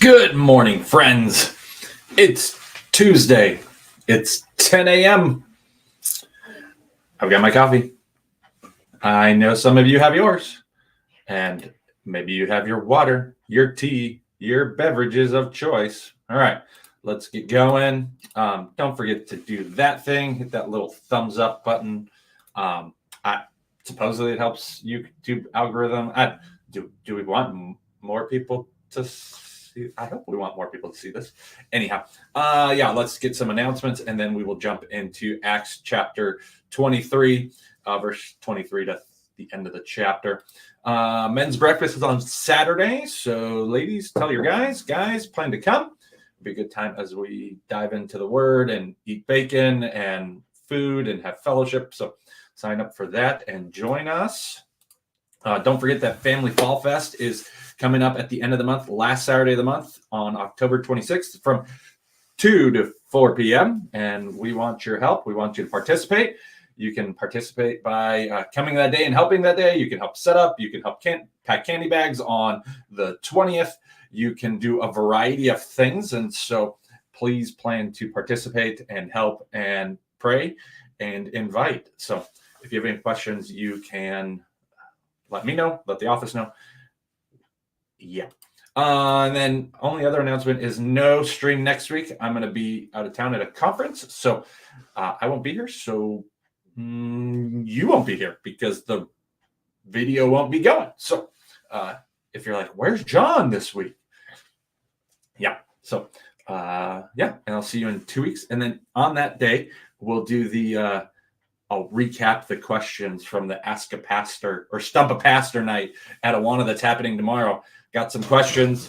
Good morning, friends. It's Tuesday. It's 10 a.m. I've got my coffee. I know some of you have yours. And maybe you have your water, your tea, your beverages of choice. All right, let's get going. Don't forget to do that thing. Hit that little thumbs up button. Supposedly it helps YouTube algorithm. Do we want more people to see? I hope we want more people to see this. Anyhow, let's get some announcements, and then we will jump into Acts chapter 23, verse 23 to the end of the chapter. Men's breakfast is on Saturday, so ladies, tell your guys plan to come. It'll be a good time as we dive into the word and eat bacon and food and have fellowship. So sign up for that and join us. Don't forget that Family Fall Fest is coming up at the end of the month, last Saturday of the month on October 26th from 2 to 4 p.m. And we want your help. We want you to participate. You can participate by coming that day and helping that day. You can help set up. You can help pack candy bags on the 20th. You can do a variety of things. And so please plan to participate and help and pray and invite. So if you have any questions, you can let me know, let the office know. Yeah. And then only other announcement is no stream next week. I'm going to be out of town at a conference. So I won't be here. So you won't be here because the video won't be going. So if you're like, where's John this week? Yeah. So and I'll see you in 2 weeks. And then on that day, we'll do the I'll recap the questions from the Ask a Pastor or Stump a Pastor night at Awana that's happening tomorrow. Got some questions,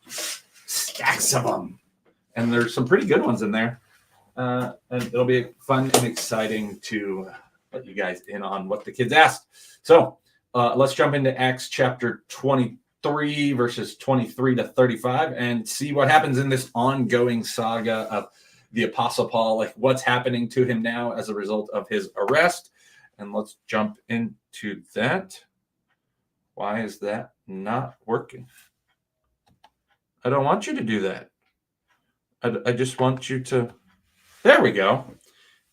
stacks of them, and there's some pretty good ones in there. And it'll be fun and exciting to let you guys in on what the kids asked. So let's jump into Acts chapter 23, verses 23 to 35, and see what happens in this ongoing saga of the Apostle Paul, like what's happening to him now as a result of his arrest. And let's jump into that. Why is that not working? I don't want you to do that. I just want you to. There we go.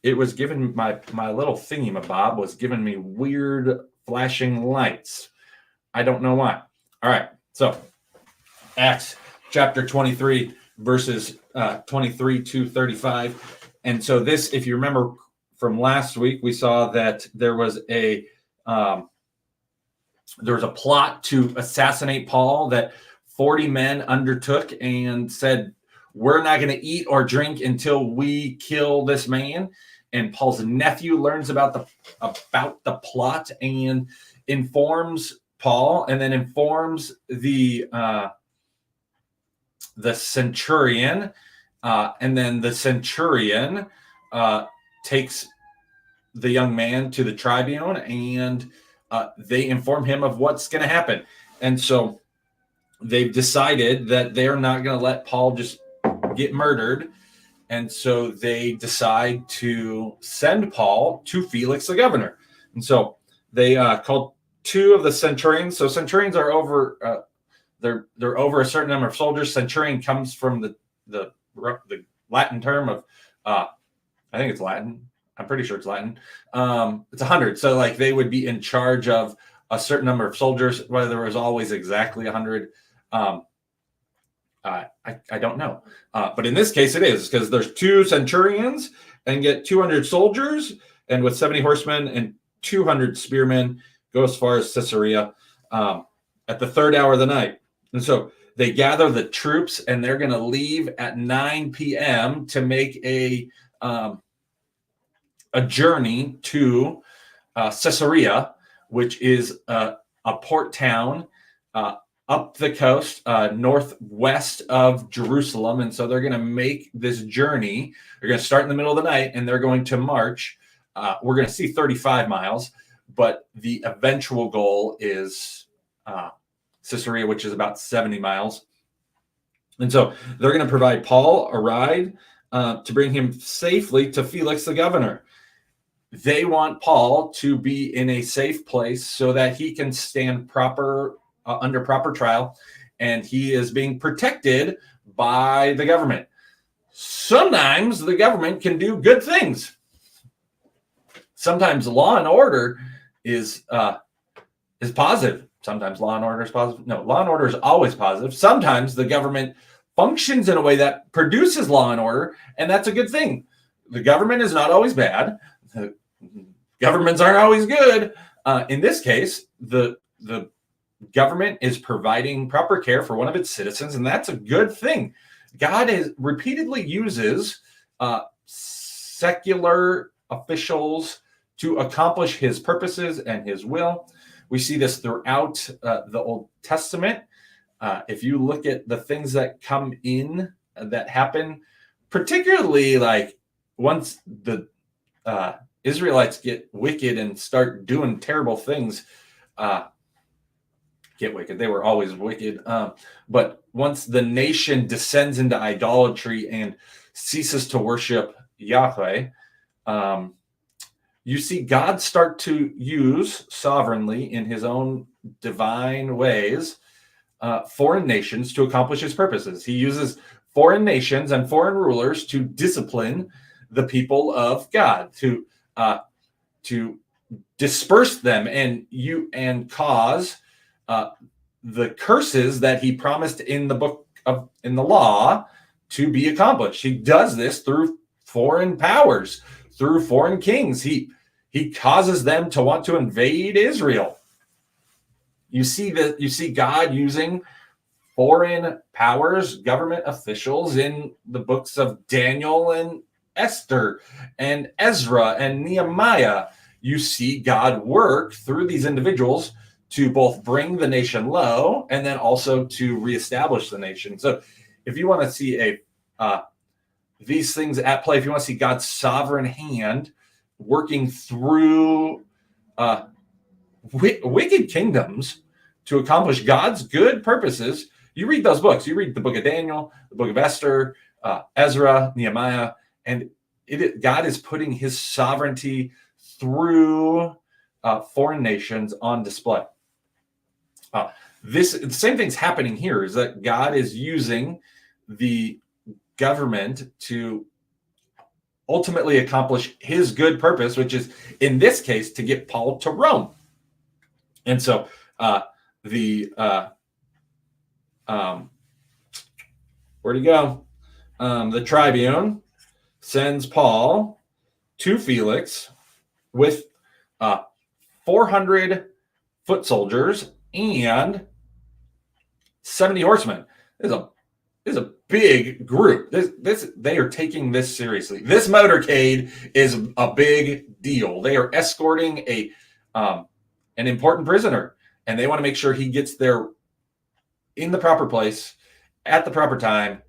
It was giving my little thingy-mabob was giving me weird flashing lights. I don't know why. All right. So Acts chapter 23, verses 23 to 35. And so this, if you remember from last week, we saw that there was a plot to assassinate Paul that 40 men undertook and said, we're not going to eat or drink until we kill this man. And Paul's nephew learns about the plot and informs Paul, and then informs the centurion, and then the centurion takes the young man to the tribune, and they inform him of what's going to happen. And so they've decided that they're not going to let Paul just get murdered. And so they decide to send Paul to Felix, the governor. And so they called two of the centurions. So centurions are over... They're over a certain number of soldiers. Centurion comes from the Latin term of, I think it's Latin. I'm pretty sure it's Latin. It's 100. So like they would be in charge of a certain number of soldiers. Whether there was always exactly 100, I don't know. But in this case, it is because there's two centurions and get 200 soldiers, and with 70 horsemen and 200 spearmen, go as far as Caesarea at the third hour of the night. And so they gather the troops, and they're going to leave at 9 p.m. to make a journey to Caesarea, which is a port town up the coast, northwest of Jerusalem. And so they're going to make this journey. They're going to start in the middle of the night, and they're going to march. We're going to see 35 miles, but the eventual goal is Caesarea, which is about 70 miles. And so they're going to provide Paul a ride to bring him safely to Felix, the governor. They want Paul to be in a safe place so that he can stand proper under proper trial, and he is being protected by the government. Sometimes the government can do good things. Sometimes law and order is positive. Sometimes law and order is positive. No, law and order is always positive. Sometimes the government functions in a way that produces law and order, and that's a good thing. The government is not always bad. The governments aren't always good. In this case, the government is providing proper care for one of its citizens, and that's a good thing. God repeatedly uses secular officials to accomplish his purposes and his will. We see this throughout the Old Testament. If you look at the things that come in that happen, particularly like once the Israelites get wicked and start doing terrible things, get wicked. They were always wicked. But once the nation descends into idolatry and ceases to worship Yahweh, you see God start to use sovereignly in his own divine ways foreign nations to accomplish his purposes. He uses foreign nations and foreign rulers to discipline the people of God, to disperse them and cause the curses that he promised in the law to be accomplished. He does this through foreign powers, through foreign kings. He causes them to want to invade Israel. You see God using foreign powers, government officials in the books of Daniel and Esther and Ezra and Nehemiah. You see God work through these individuals to both bring the nation low and then also to reestablish the nation. So if you want to see these things at play, if you want to see God's sovereign hand working through wicked kingdoms to accomplish God's good purposes, you read those books. You read the book of Daniel, the book of Esther, Ezra, Nehemiah, and God is putting his sovereignty through foreign nations on display. The same thing's happening here, is that God is using the government to ultimately accomplish his good purpose, which is, in this case, to get Paul to Rome. And so where'd he go? The tribune sends Paul to Felix with 400 foot soldiers and 70 horsemen. This is a big group. They are taking this seriously. This motorcade is a big deal. They are escorting an important prisoner, and they want to make sure he gets there in the proper place at the proper time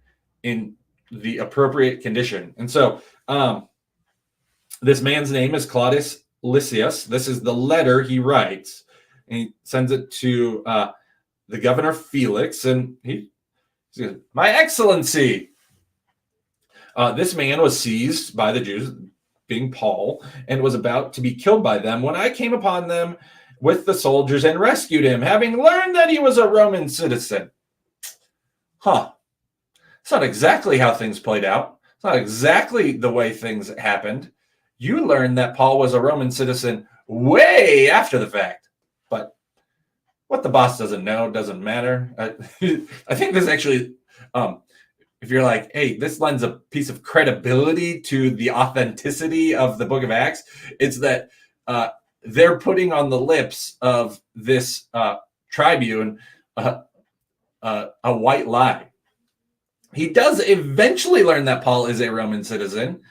in the appropriate condition. And so this man's name is Claudius Lysias. This is the letter he writes, and he sends it to the governor Felix, and he says, "My Excellency, this man was seized by the Jews, being Paul, and was about to be killed by them when I came upon them with the soldiers and rescued him, having learned that he was a Roman citizen." It's not exactly how things played out. It's not exactly the way things happened. You learned that Paul was a Roman citizen way after the fact. But what the boss doesn't know doesn't matter. I think this actually, if you're like, hey, this lends a piece of credibility to the authenticity of the book of Acts, it's that they're putting on the lips of this tribune a white lie. He does eventually learn that Paul is a Roman citizen,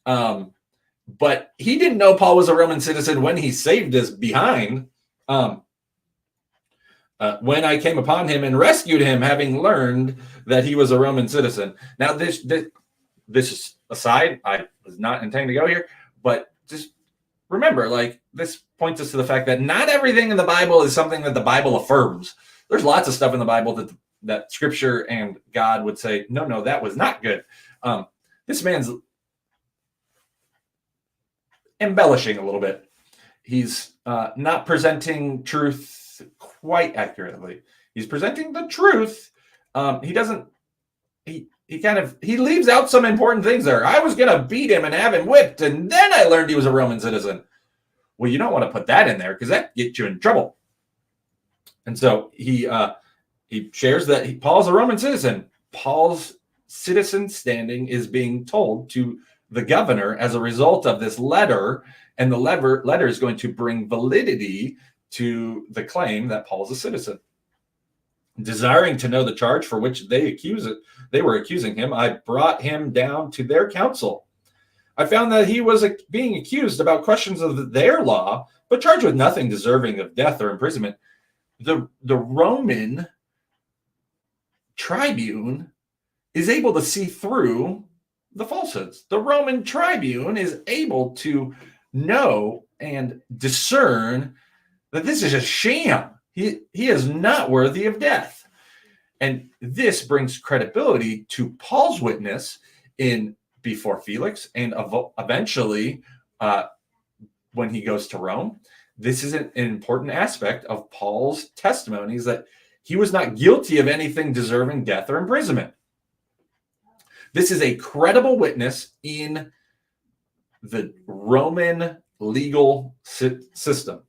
but he didn't know Paul was a Roman citizen when he saved his behind. When I came upon him and rescued him, having learned that he was a Roman citizen. Now, this is aside. I was not intending to go here, but just remember, like, this points us to the fact that not everything in the Bible is something that the Bible affirms. There's lots of stuff in the Bible that Scripture and God would say, no, that was not good. This man's embellishing a little bit. He's not presenting truth quite accurately. He's presenting the truth. He doesn't. He leaves out some important things there. I was going to beat him and have him whipped, and then I learned he was a Roman citizen. Well, you don't want to put that in there because that gets you in trouble. And so he shares that Paul's a Roman citizen. Paul's citizen standing is being told to the governor as a result of this letter, and the letter is going to bring validity to the claim that Paul's a citizen. Desiring to know the charge for which they were accusing him, I brought him down to their council. I found that he was being accused about questions of their law, but charged with nothing deserving of death or imprisonment. The Roman tribune is able to see through the falsehoods. The Roman tribune is able to know and discern that this is a sham. He is not worthy of death. And this brings credibility to Paul's witness before Felix, and eventually when he goes to Rome. This is an important aspect of Paul's testimony, is that he was not guilty of anything deserving death or imprisonment. This is a credible witness in the Roman legal system.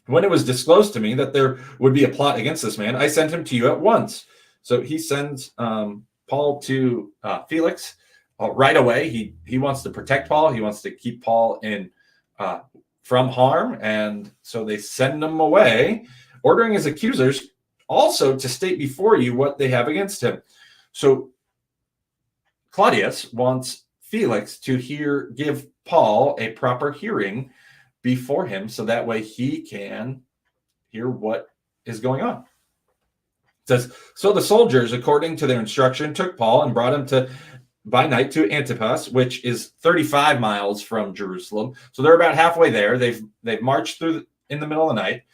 When it was disclosed to me that there would be a plot against this man, I sent him to you at once. So he sends Paul to Felix right away. He wants to protect Paul. He wants to keep Paul from harm. And so they send him away, ordering his accusers also to state before you what they have against him. So Claudius wants Felix to give Paul a proper hearing before him, so that way he can hear what is going on. It says, so the soldiers, according to their instruction, took Paul and brought him by night to Antipas, which is 35 miles from Jerusalem. So they're about halfway there. They've marched through in the middle of the night.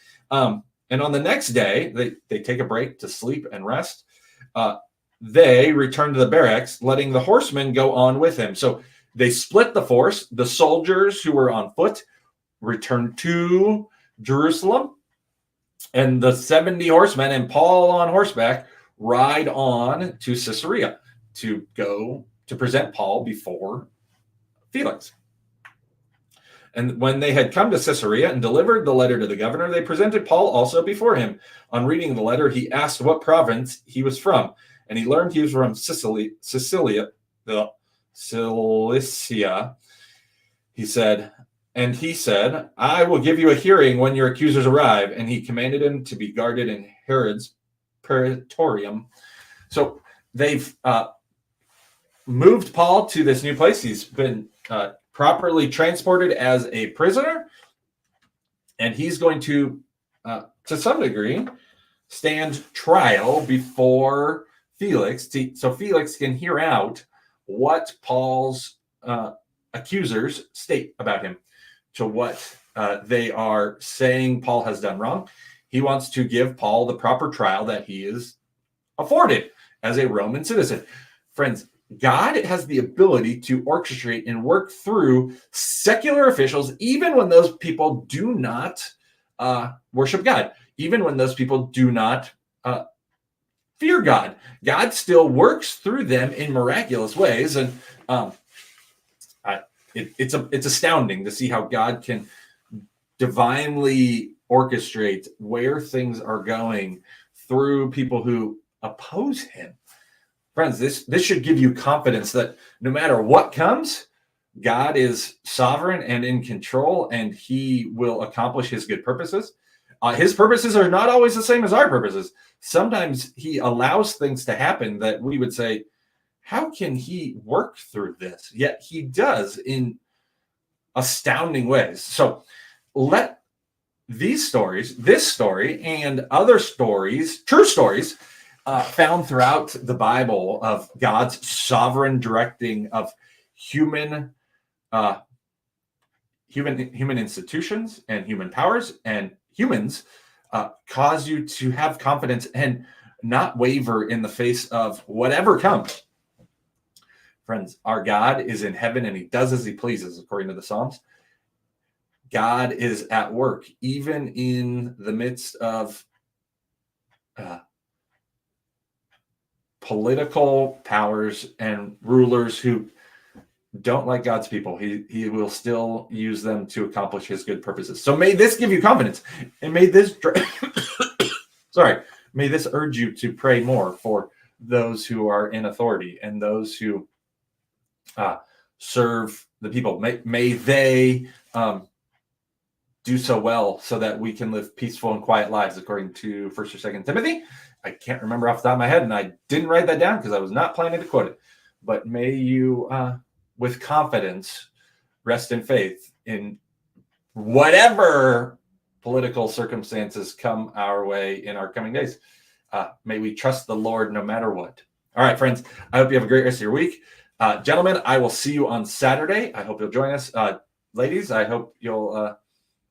And on the next day, they take a break to sleep and rest. They return to the barracks, letting the horsemen go on with him. So they split the force. The soldiers who were on foot returned to Jerusalem, and the 70 horsemen and Paul on horseback ride on to Caesarea to go to present Paul before Felix. And when they had come to Caesarea and delivered the letter to the governor, they presented Paul also before him. On reading the letter, he asked what province he was from, and he learned he was from Cilicia. He said, I will give you a hearing when your accusers arrive. And he commanded him to be guarded in Herod's praetorium. So they've moved Paul to this new place. He's been properly transported as a prisoner. And he's going to some degree, stand trial before Felix. So Felix can hear out what Paul's accusers state about him. To what they are saying Paul has done wrong. He wants to give Paul the proper trial that he is afforded as a Roman citizen. Friends, God has the ability to orchestrate and work through secular officials, even when those people do not worship God, even when those people do not fear God. God still works through them in miraculous ways. And it's astounding to see how God can divinely orchestrate where things are going through people who oppose him. Friends, this should give you confidence that no matter what comes, God is sovereign and in control, and he will accomplish his good purposes. His purposes are not always the same as our purposes. Sometimes he allows things to happen that we would say, how can he work through this? Yet he does in astounding ways. So let this story, and other stories, true stories, found throughout the Bible of God's sovereign directing of human institutions and human powers and humans, cause you to have confidence and not waver in the face of whatever comes. Friends, our God is in heaven and he does as he pleases, according to the Psalms. God is at work, even in the midst of political powers and rulers who don't like God's people. He will still use them to accomplish his good purposes. So may this give you confidence, and may this may this urge you to pray more for those who are in authority and those who serve the people. May they do so well so that we can live peaceful and quiet lives according to 1st or 2nd Timothy. I can't remember off the top of my head, and I didn't write that down because I was not planning to quote it. But may you, with confidence, rest in faith in whatever political circumstances come our way in our coming days. May we trust the Lord no matter what. All right, friends, I hope you have a great rest of your week. Gentlemen, I will see you on Saturday. I hope you'll join us. Ladies, I hope you'll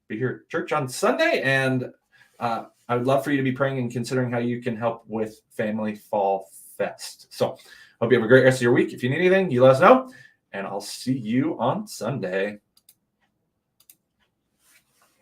be here at church on Sunday. And I would love for you to be praying and considering how you can help with Family Fall Fest. So hope you have a great rest of your week. If you need anything, you let us know. And I'll see you on Sunday.